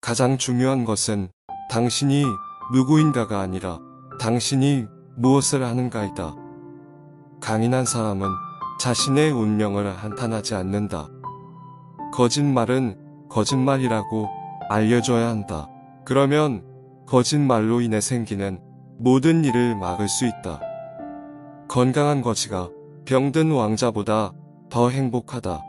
가장 중요한 것은 당신이 누구인가가 아니라 당신이 무엇을 하는가이다. 강인한 사람은 자신의 운명을 한탄하지 않는다. 거짓말은 거짓말이라고 알려줘야 한다. 그러면 거짓말로 인해 생기는 모든 일을 막을 수 있다. 건강한 거지가 병든 왕자보다 더 행복하다.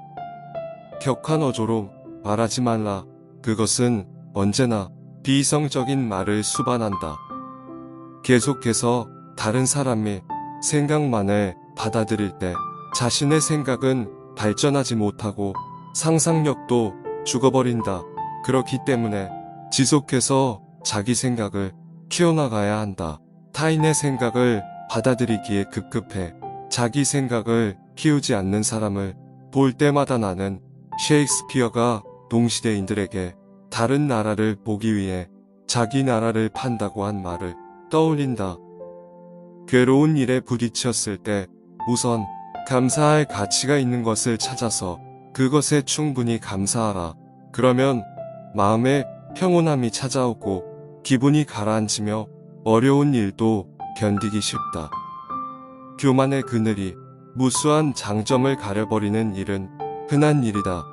격한 어조로 말하지 말라. 그것은 언제나 비이성적인 말을 수반한다. 계속해서 다른 사람의 생각만을 받아들일 때 자신의 생각은 발전하지 못하고 상상력도 죽어버린다. 그렇기 때문에 지속해서 자기 생각을 키워나가야 한다. 타인의 생각을 받아들이기에 급급해 자기 생각을 키우지 않는 사람을 볼 때마다 나는 셰익스피어가 동시대인들에게 다른 나라를 보기 위해 자기 나라를 판다고 한 말을 떠올린다. 괴로운 일에 부딪혔을 때 우선 감사할 가치가 있는 것을 찾아서 그것에 충분히 감사하라. 그러면 마음에 평온함이 찾아오고 기분이 가라앉으며 어려운 일도 견디기 쉽다. 교만의 그늘이 무수한 장점을 가려버리는 일은 흔한 일이다.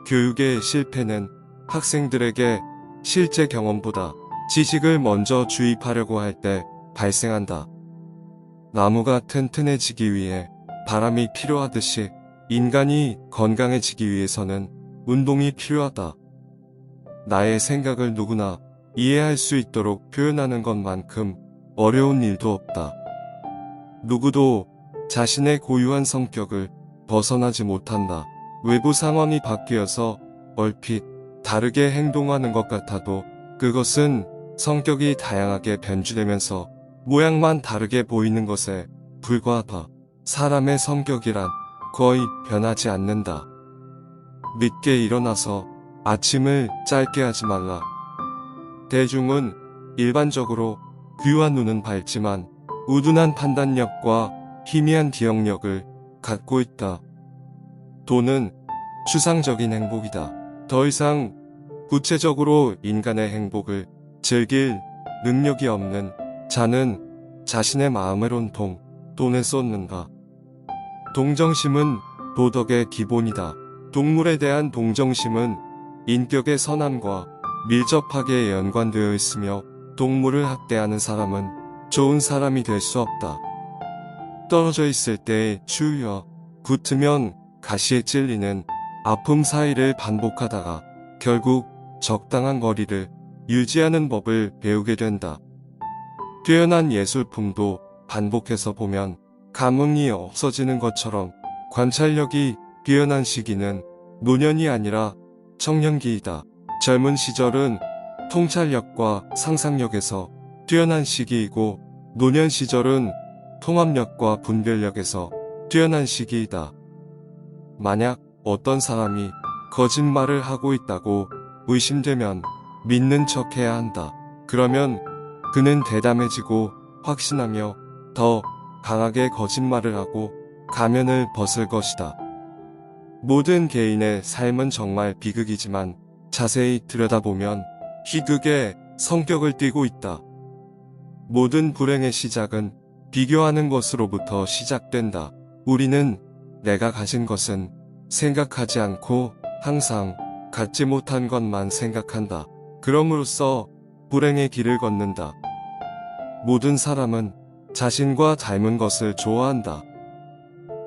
교육의 실패는 학생들에게 실제 경험보다 지식을 먼저 주입하려고 할 때 발생한다. 나무가 튼튼해지기 위해 바람이 필요하듯이 인간이 건강해지기 위해서는 운동이 필요하다. 나의 생각을 누구나 이해할 수 있도록 표현하는 것만큼 어려운 일도 없다. 누구도 자신의 고유한 성격을 벗어나지 못한다. 외부 상황이 바뀌어서 얼핏 다르게 행동하는 것 같아도 그것은 성격이 다양하게 변주되면서 모양만 다르게 보이는 것에 불과하다. 사람의 성격이란 거의 변하지 않는다. 늦게 일어나서 아침을 짧게 하지 말라. 대중은 일반적으로 귀와 눈은 밝지만 우둔한 판단력과 희미한 기억력을 갖고 있다. 돈은 추상적인 행복이다. 더 이상 구체적으로 인간의 행복을 즐길 능력이 없는 자는 자신의 마음을 온통 돈에 쏟는다. 동정심은 도덕의 기본이다. 동물에 대한 동정심은 인격의 선함과 밀접하게 연관되어 있으며 동물을 학대하는 사람은 좋은 사람이 될 수 없다. 떨어져 있을 때의 추위와 붙으면 가시에 찔리는 아픔 사이를 반복하다가 결국 적당한 거리를 유지하는 법을 배우게 된다. 뛰어난 예술품도 반복해서 보면 감흥이 없어지는 것처럼 관찰력이 뛰어난 시기는 노년이 아니라 청년기이다. 젊은 시절은 통찰력과 상상력에서 뛰어난 시기이고 노년 시절은 통합력과 분별력에서 뛰어난 시기이다. 만약 어떤 사람이 거짓말을 하고 있다고 의심되면 믿는 척 해야 한다. 그러면 그는 대담해지고 확신하며 더 강하게 거짓말을 하고 가면을 벗을 것이다. 모든 개인의 삶은 정말 비극이지만 자세히 들여다보면 희극의 성격을 띠고 있다. 모든 불행의 시작은 비교하는 것으로부터 시작된다. 우리는 내가 가진 것은 생각하지 않고 항상 갖지 못한 것만 생각한다. 그럼으로써 불행의 길을 걷는다. 모든 사람은 자신과 닮은 것을 좋아한다.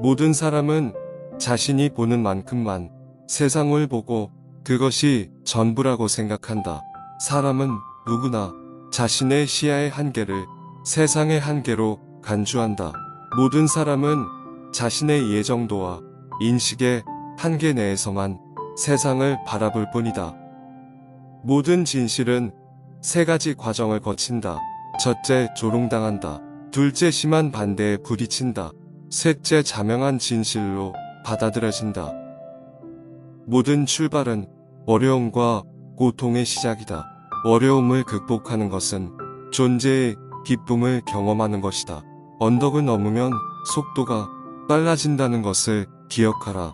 모든 사람은 자신이 보는 만큼만 세상을 보고 그것이 전부라고 생각한다. 사람은 누구나 자신의 시야의 한계를 세상의 한계로 간주한다. 모든 사람은 자신의 이해 정도와 인식의 한계 내에서만 세상을 바라볼 뿐이다. 모든 진실은 세 가지 과정을 거친다. 첫째, 조롱당한다. 둘째, 심한 반대에 부딪힌다. 셋째, 자명한 진실로 받아들여진다. 모든 출발은 어려움과 고통의 시작이다. 어려움을 극복하는 것은 존재의 기쁨을 경험하는 것이다. 언덕을 넘으면 속도가 빨라진다는 것을 기억하라.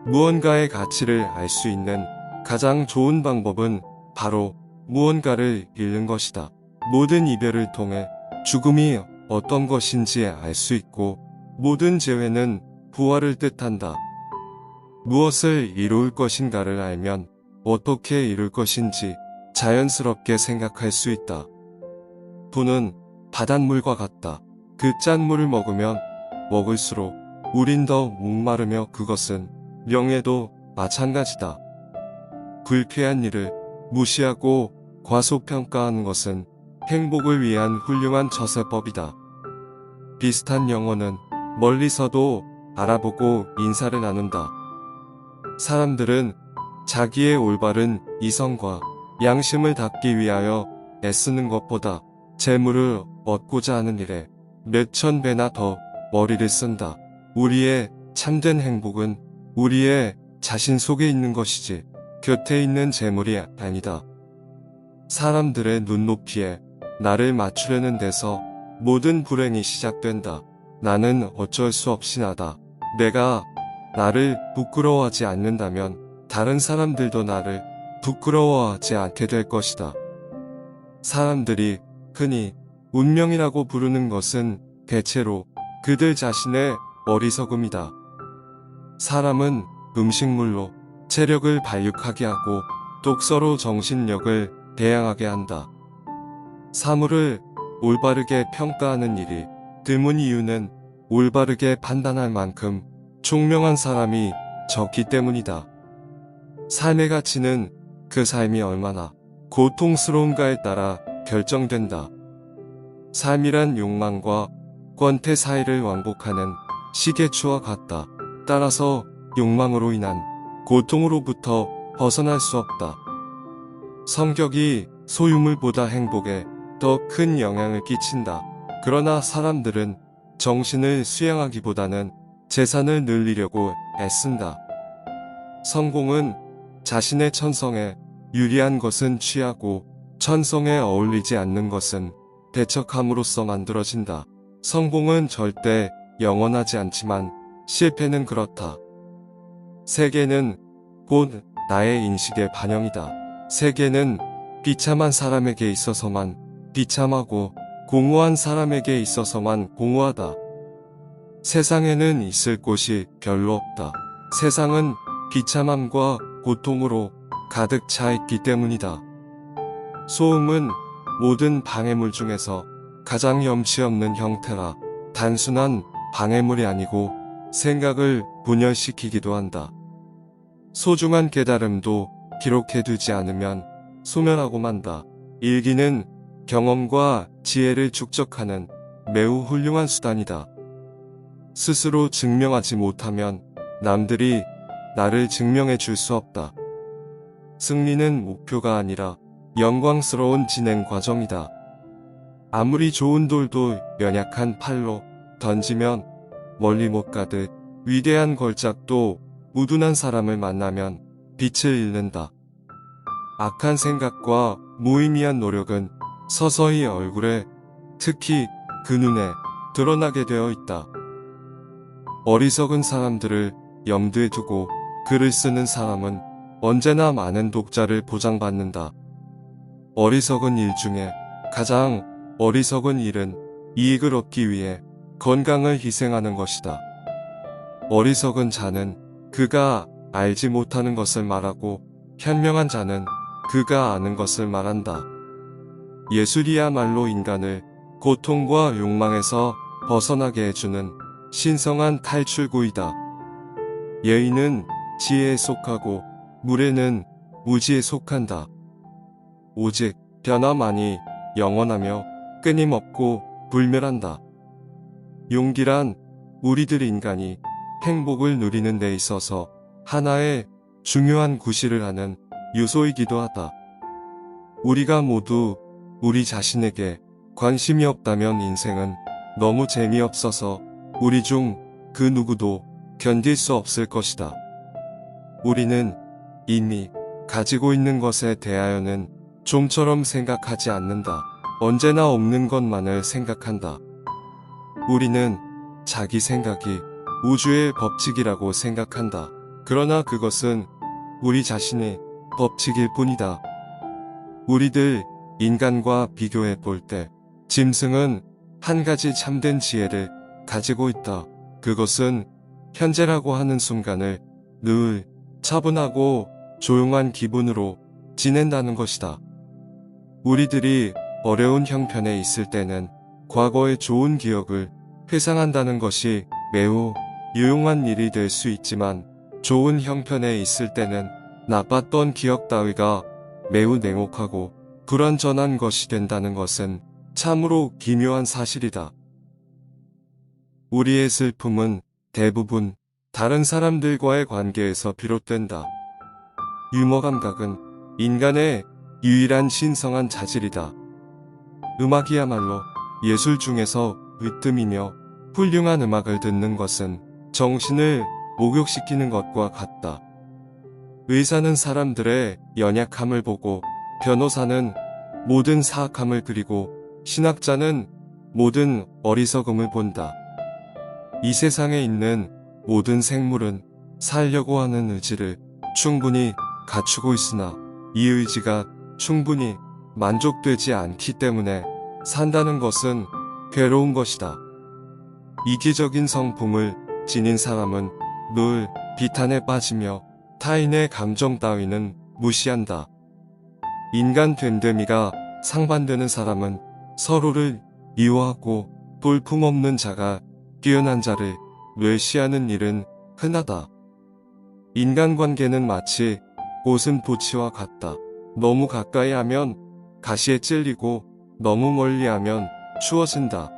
무언가의 가치를 알 수 있는 가장 좋은 방법은 바로 무언가를 잃는 것이다. 모든 이별을 통해 죽음이 어떤 것인지 알 수 있고 모든 재회는 부활을 뜻한다. 무엇을 이룰 것인가를 알면 어떻게 이룰 것인지 자연스럽게 생각할 수 있다. 부는 바닷물과 같다. 그 짠물을 먹으면 먹을수록 우린 더 목마르며 그것은 명예도 마찬가지다. 불쾌한 일을 무시하고 과소평가하는 것은 행복을 위한 훌륭한 처세법이다. 비슷한 영혼은 멀리서도 알아보고 인사를 나눈다. 사람들은 자기의 올바른 이성과 양심을 닦기 위하여 애쓰는 것보다 재물을 얻고자 하는 일에 몇천 배나 더 머리를 쓴다. 우리의 참된 행복은 우리의 자신 속에 있는 것이지 곁에 있는 재물이 아니다. 사람들의 눈높이에 나를 맞추려는 데서 모든 불행이 시작된다. 나는 어쩔 수 없이 나다. 내가 나를 부끄러워하지 않는다면 다른 사람들도 나를 부끄러워하지 않게 될 것이다. 사람들이 흔히 운명이라고 부르는 것은 대체로 그들 자신의 어리석음이다. 사람은 음식물로 체력을 발육하게 하고 독서로 정신력을 배양하게 한다. 사물을 올바르게 평가하는 일이 드문 이유는 올바르게 판단할 만큼 총명한 사람이 적기 때문이다. 삶의 가치는 그 삶이 얼마나 고통스러운가에 따라 결정된다. 삶이란 욕망과 권태 사이를 왕복하는 시계추와 같다. 따라서 욕망으로 인한 고통으로부터 벗어날 수 없다. 성격이 소유물보다 행복에 더 큰 영향을 끼친다. 그러나 사람들은 정신을 수양하기보다는 재산을 늘리려고 애쓴다. 성공은 자신의 천성에 유리한 것은 취하고 천성에 어울리지 않는 것은 대척함으로써 만들어진다. 성공은 절대 영원하지 않지만 실패는 그렇다. 세계는 곧 나의 인식의 반영이다. 세계는 비참한 사람에게 있어서만 비참하고 공허한 사람에게 있어서만 공허하다. 세상에는 있을 곳이 별로 없다. 세상은 비참함과 고통으로 가득 차 있기 때문이다. 소음은 모든 방해물 중에서 가장 염치 없는 형태라 단순한 방해물이 아니고 생각을 분열시키기도 한다. 소중한 깨달음도 기록해두지 않으면 소멸하고 만다. 일기는 경험과 지혜를 축적하는 매우 훌륭한 수단이다. 스스로 증명하지 못하면 남들이 나를 증명해 줄 수 없다. 승리는 목표가 아니라 영광스러운 진행 과정이다. 아무리 좋은 돌도 연약한 팔로 던지면 멀리 못 가듯 위대한 걸작도 우둔한 사람을 만나면 빛을 잃는다. 악한 생각과 무의미한 노력은 서서히 얼굴에, 특히 그 눈에 드러나게 되어 있다. 어리석은 사람들을 염두에 두고 글을 쓰는 사람은 언제나 많은 독자를 보장받는다. 어리석은 일 중에 가장 어리석은 일은 이익을 얻기 위해 건강을 희생하는 것이다. 어리석은 자는 그가 알지 못하는 것을 말하고 현명한 자는 그가 아는 것을 말한다. 예술이야말로 인간을 고통과 욕망에서 벗어나게 해주는 신성한 탈출구이다. 예의는 지혜에 속하고 무례는 무지에 속한다. 오직 변화만이 영원하며 끊임없고 불멸한다. 용기란 우리들 인간이 행복을 누리는 데 있어서 하나의 중요한 구실을 하는 요소이기도 하다. 우리가 모두 우리 자신에게 관심이 없다면 인생은 너무 재미없어서 우리 중 그 누구도 견딜 수 없을 것이다. 우리는 이미 가지고 있는 것에 대하여는 좀처럼 생각하지 않는다. 언제나 없는 것만을 생각한다. 우리는 자기 생각이 우주의 법칙이라고 생각한다. 그러나 그것은 우리 자신이 법칙일 뿐이다. 우리들 인간과 비교해 볼 때 짐승은 한 가지 참된 지혜를 가지고 있다. 그것은 현재라고 하는 순간을 늘 차분하고 조용한 기분으로 지낸다는 것이다. 우리들이 어려운 형편에 있을 때는 과거의 좋은 기억을 회상한다는 것이 매우 유용한 일이 될 수 있지만 좋은 형편에 있을 때는 나빴던 기억 따위가 매우 냉혹하고 불완전한 것이 된다는 것은 참으로 기묘한 사실이다. 우리의 슬픔은 대부분 다른 사람들과의 관계에서 비롯된다. 유머 감각은 인간의 유일한 신성한 자질이다. 음악이야말로 예술 중에서 으뜸이며 훌륭한 음악을 듣는 것은 정신을 목욕시키는 것과 같다. 의사는 사람들의 연약함을 보고, 변호사는 모든 사악함을 그리고, 신학자는 모든 어리석음을 본다. 이 세상에 있는 모든 생물은 살려고 하는 의지를 충분히 갖추고 있으나 이 의지가 충분히 만족되지 않기 때문에 산다는 것은 괴로운 것이다. 이기적인 성품을 지닌 사람은 늘 비탄에 빠지며 타인의 감정 따위는 무시한다. 인간 됨됨이가 상반되는 사람은 서로를 미워하고 볼품없는 자가 뛰어난 자를 멸시하는 일은 흔하다. 인간관계는 마치 고슴도치와 같다. 너무 가까이 하면 가시에 찔리고 너무 멀리 하면 추워진다.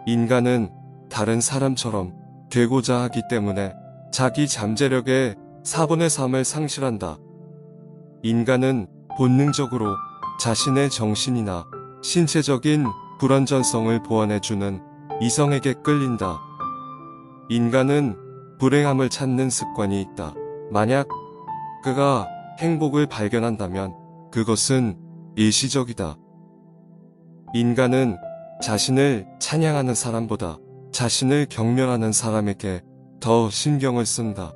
인간은 다른 사람처럼 되고자 하기 때문에 자기 잠재력의 4분의 3을 상실한다. 인간은 본능적으로 자신의 정신이나 신체적인 불완전성을 보완해주는 이성에게 끌린다. 인간은 불행함을 찾는 습관이 있다. 만약 그가 행복을 발견한다면 그것은 일시적이다. 인간은 자신을 찬양하는 사람보다 자신을 경멸하는 사람에게 더 신경을 쓴다.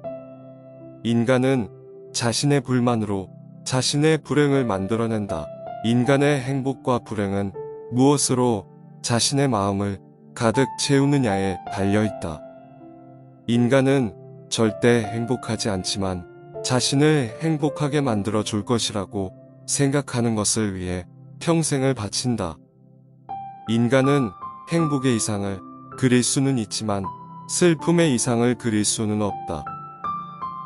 인간은 자신의 불만으로 자신의 불행을 만들어낸다. 인간의 행복과 불행은 무엇으로 자신의 마음을 가득 채우느냐에 달려있다. 인간은 절대 행복하지 않지만 자신을 행복하게 만들어 줄 것이라고 생각하는 것을 위해 평생을 바친다. 인간은 행복의 이상을 그릴 수는 있지만 슬픔의 이상을 그릴 수는 없다.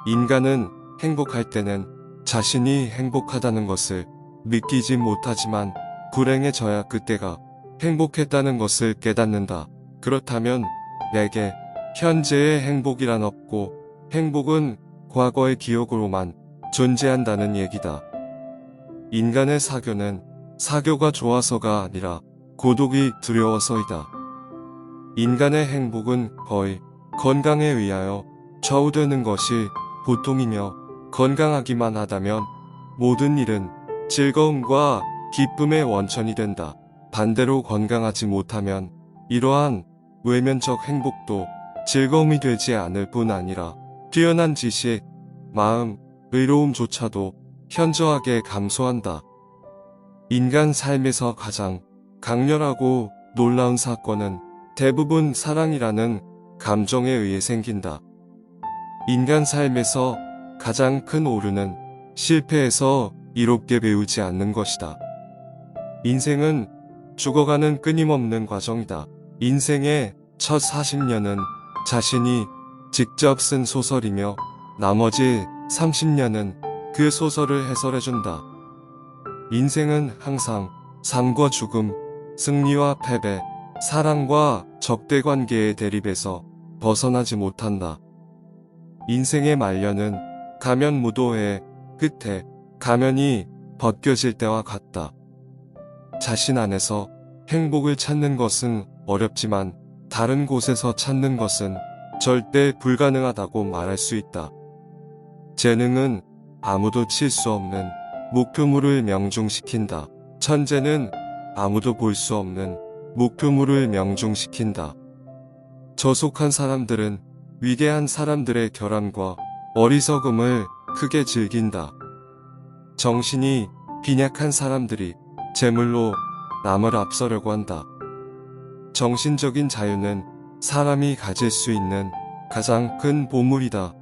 인간은 행복할 때는 자신이 행복하다는 것을 느끼지 못하지만 불행해져야 그때가 행복했다는 것을 깨닫는다. 그렇다면 내게 현재의 행복이란 없고 행복은 과거의 기억으로만 존재한다는 얘기다. 인간의 사교는 사교가 좋아서가 아니라 고독이 두려워서이다. 인간의 행복은 거의 건강에 의하여 좌우되는 것이 보통이며 건강하기만 하다면 모든 일은 즐거움과 기쁨의 원천이 된다. 반대로 건강하지 못하면 이러한 외면적 행복도 즐거움이 되지 않을 뿐 아니라 뛰어난 지식, 마음, 의로움조차도 현저하게 감소한다. 인간 삶에서 가장 강렬하고 놀라운 사건은 대부분 사랑이라는 감정에 의해 생긴다. 인간 삶에서 가장 큰 오류는 실패해서 이롭게 배우지 않는 것이다. 인생은 죽어가는 끊임없는 과정이다. 인생의 첫 40년은 자신이 직접 쓴 소설이며 나머지 30년은 그 소설을 해설해준다. 인생은 항상 삶과 죽음, 승리와 패배, 사랑과 적대관계의 대립에서 벗어나지 못한다. 인생의 말년은 가면무도의 끝에 가면이 벗겨질 때와 같다. 자신 안에서 행복을 찾는 것은 어렵지만 다른 곳에서 찾는 것은 절대 불가능하다고 말할 수 있다. 재능은 아무도 칠 수 없는 목표물을 명중시킨다. 천재는 아무도 볼 수 없는 목표물을 명중시킨다. 저속한 사람들은 위대한 사람들의 결함과 어리석음을 크게 즐긴다. 정신이 빈약한 사람들이 재물로 남을 앞서려고 한다. 정신적인 자유는 사람이 가질 수 있는 가장 큰 보물이다.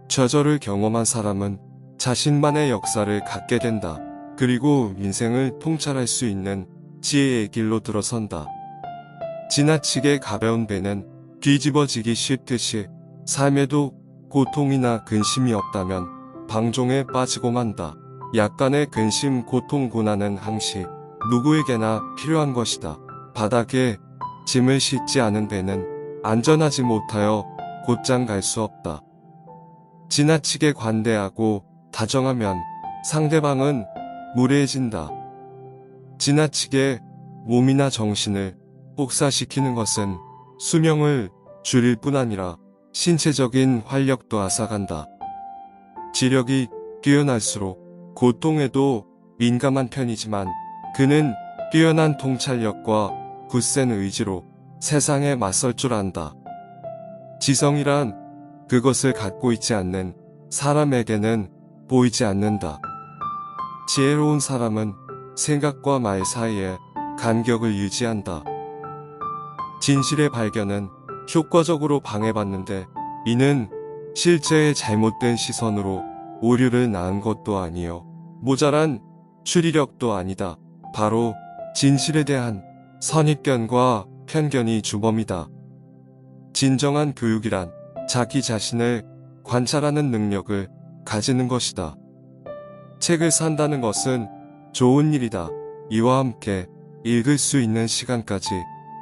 좌절을 경험한 사람은 자신만의 역사를 갖게 된다. 그리고 인생을 통찰할 수 있는 지혜의 길로 들어선다. 지나치게 가벼운 배는 뒤집어지기 쉽듯이 삶에도 고통이나 근심이 없다면 방종에 빠지고 만다. 약간의 근심, 고통, 고난은 항시 누구에게나 필요한 것이다. 바닥에 짐을 싣지 않은 배는 안전하지 못하여 곧장 갈 수 없다. 지나치게 관대하고 다정하면 상대방은 무례해진다. 지나치게 몸이나 정신을 혹사시키는 것은 수명을 줄일 뿐 아니라 신체적인 활력도 앗아간다. 지력이 뛰어날수록 고통에도 민감한 편이지만 그는 뛰어난 통찰력과 굳센 의지로 세상에 맞설 줄 안다. 지성이란 그것을 갖고 있지 않는 사람에게는 보이지 않는다. 지혜로운 사람은 생각과 말 사이에 간격을 유지한다. 진실의 발견은 효과적으로 방해받는데 이는 실제의 잘못된 시선으로 오류를 낳은 것도 아니요 모자란 추리력도 아니다. 바로 진실에 대한 선입견과 편견이 주범이다. 진정한 교육이란 자기 자신을 관찰하는 능력을 가지는 것이다. 책을 산다는 것은 좋은 일이다. 이와 함께 읽을 수 있는 시간까지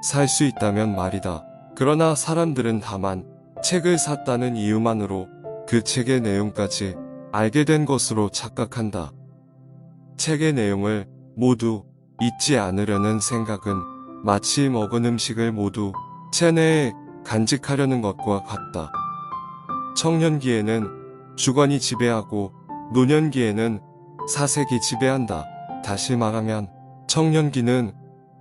살 수 있다면 말이다. 그러나 사람들은 다만 책을 샀다는 이유만으로 그 책의 내용까지 알게 된 것으로 착각한다. 책의 내용을 모두 잊지 않으려는 생각은 마치 먹은 음식을 모두 체내에 간직하려는 것과 같다. 청년기에는 주관이 지배하고 노년기에는 사색이 지배한다. 다시 말하면 청년기는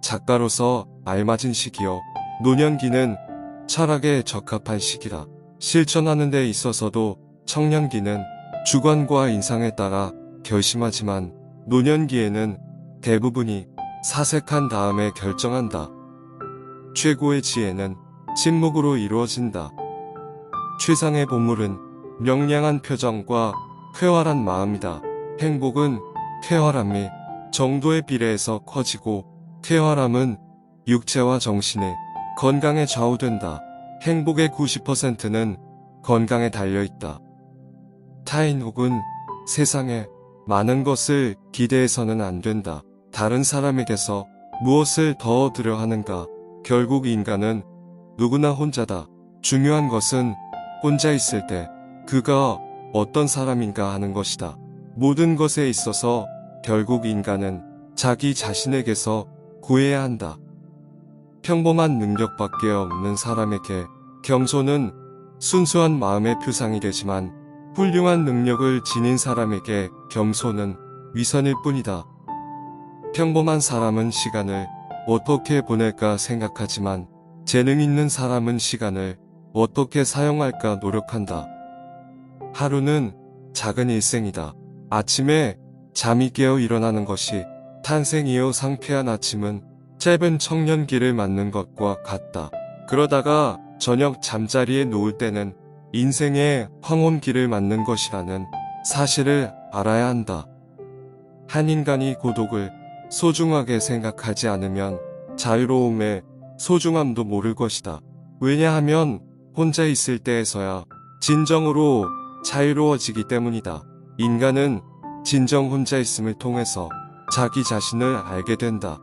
작가로서 알맞은 시기요 노년기는 철학에 적합한 시기다. 실천하는 데 있어서도 청년기는 주관과 인상에 따라 결심하지만 노년기에는 대부분이 사색한 다음에 결정한다. 최고의 지혜는 침묵으로 이루어진다. 최상의 보물은 명량한 표정과 쾌활한 마음이다. 행복은 쾌활함이 정도에 비례해서 커지고 쾌활함은 육체와 정신의 건강에 좌우된다. 행복의 90%는 건강에 달려있다. 타인 혹은 세상에 많은 것을 기대해서는 안 된다. 다른 사람에게서 무엇을 더 얻으려 하는가? 결국 인간은 누구나 혼자다. 중요한 것은 혼자 있을 때 그가 어떤 사람인가 하는 것이다. 모든 것에 있어서 결국 인간은 자기 자신에게서 구해야 한다. 평범한 능력밖에 없는 사람에게 겸손은 순수한 마음의 표상이 되지만 훌륭한 능력을 지닌 사람에게 겸손은 위선일 뿐이다. 평범한 사람은 시간을 어떻게 보낼까 생각하지만 재능 있는 사람은 시간을 어떻게 사용할까 노력한다. 하루는 작은 일생이다. 아침에 잠이 깨어 일어나는 것이 탄생이요 상쾌한 아침은 짧은 청년기를 맞는 것과 같다. 그러다가 저녁 잠자리에 누울 때는 인생의 황혼기를 맞는 것이라는 사실을 알아야 한다. 한 인간이 고독을 소중하게 생각하지 않으면 자유로움의 소중함도 모를 것이다. 왜냐하면 혼자 있을 때에서야 진정으로 자유로워지기 때문이다. 인간은 진정 혼자 있음을 통해서 자기 자신을 알게 된다.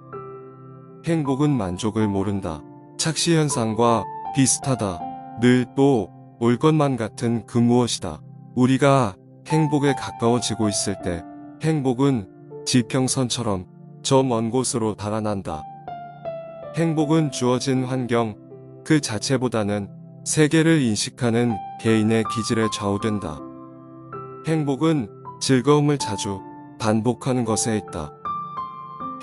행복은 만족을 모른다. 착시현상과 비슷하다. 늘 또 올 것만 같은 그 무엇이다. 우리가 행복에 가까워지고 있을 때 행복은 지평선처럼 저 먼 곳으로 달아난다. 행복은 주어진 환경 그 자체보다는 세계를 인식하는 개인의 기질에 좌우된다. 행복은 즐거움을 자주 반복하는 것에 있다.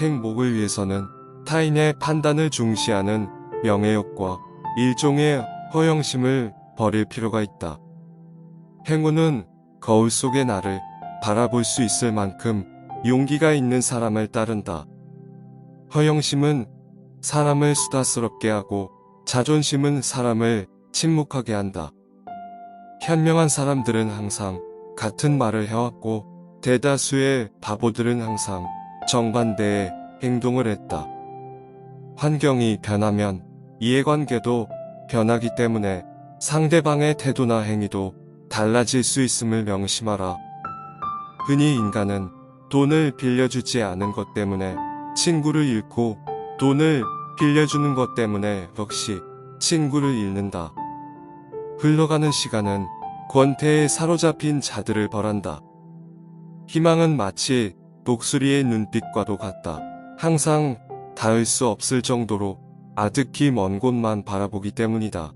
행복을 위해서는 타인의 판단을 중시하는 명예욕과 일종의 허영심을 버릴 필요가 있다. 행운은 거울 속의 나를 바라볼 수 있을 만큼 용기가 있는 사람을 따른다. 허영심은 사람을 수다스럽게 하고 자존심은 사람을 침묵하게 한다. 현명한 사람들은 항상 같은 말을 해왔고 대다수의 바보들은 항상 정반대의 행동을 했다. 환경이 변하면 이해관계도 변하기 때문에 상대방의 태도나 행위도 달라질 수 있음을 명심하라. 흔히 인간은 돈을 빌려주지 않은 것 때문에 친구를 잃고 돈을 빌려주는 것 때문에 역시 친구를 잃는다. 흘러가는 시간은 권태에 사로잡힌 자들을 벌한다. 희망은 마치 독수리의 눈빛과도 같다. 항상 닿을 수 없을 정도로 아득히 먼 곳만 바라보기 때문이다.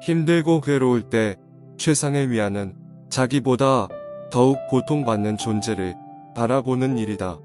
힘들고 괴로울 때 최상의 위안은 자기보다 더욱 고통받는 존재를 바라보는 일이다.